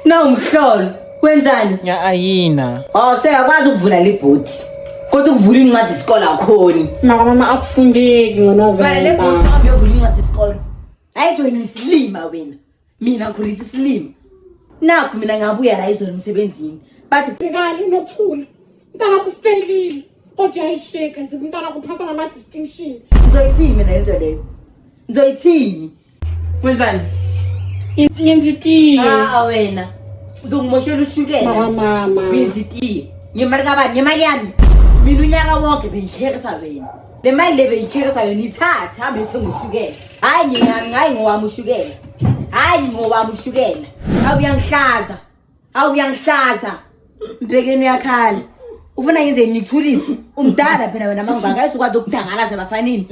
Nawumhlolo wenzani? Ayina. Seyakwazi ukuvula libhodi. Kodwa ukuvula incwadi isikole akhoni. Mama akufundeki ngoNovember. Le bhodi uhambe uvula incwadi isikole. Ayijoyina isilima wena. Mina ngikhulisa isilima. Nakho mina ngabuya la izolo emsebenzini. Bathi ngani nokuthula. Mntana kufelile. Kodwa ayisheka zimntana kuphasa ngama distinction. Ngizoyithini mina lento leyo? Ngizoyithini? Wenzani? Ngenza itiye. Wena. Uzongimoshela ushukela. Mama. Ngenza itiye. Ngemali kabani? Ngemali yami. Mina unyaka wonke bengikherisa wena. Le mali le bengikherisa yona ithatha hambe ethenga ushukela. Hayi ngiyami, hayi ngowami ushukela. Hayi ngowami ushukela. Awuyangihlaza. Mbekeni uyakhala. Ufuna yenze ngikuthulise. Umdala phela wena mangaka ayisukwazi ukudangala zabafanini.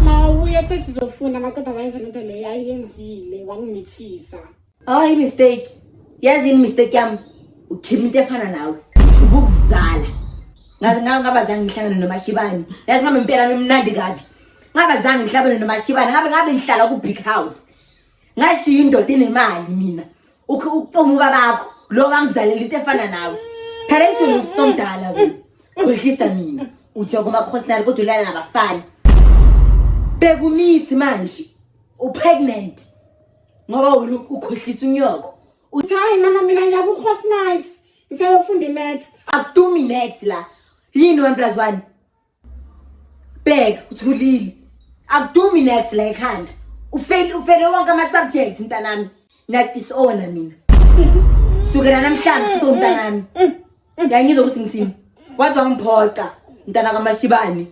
Mawuye ethi sizofunda maqeda wayenza lento leyo ayenzile wangimithisa. Hayi mistake. Yazi mistake yami. Uthimba into efana nawe. Ukuzala. Ngaze ngabazange ngihlangane noMashibane. Yazi mama impela emnandi kabi. Ngabazange ngihlabane noMashibane. Ngabe ngihlala ku big house. Ngashiya indoda enemali mina. Ukuqoma babakho lo wangizalela into efana nawe. Phela isizwe somdala wena. Kwehlisa mina. Uthi kuma khosnali kodwa ulala nabafana. Bekumithi manje. Upregnant. Ngoba ukhohlisa unyoko. Uthi hayi mama mina ngiyaku host nights. Ngisayofunda imaths. Akudumi next la. Yini 1+1? Bheka uthulile. Akudumi next la ekhanda. Ufele wonke ama subjects mntanami. Ngiyadisona mina. Sukela namhlanje sizo mntanami. Yangizwa ukuthi ngithini. Wathi wangiphoqa mntana kaMashibane.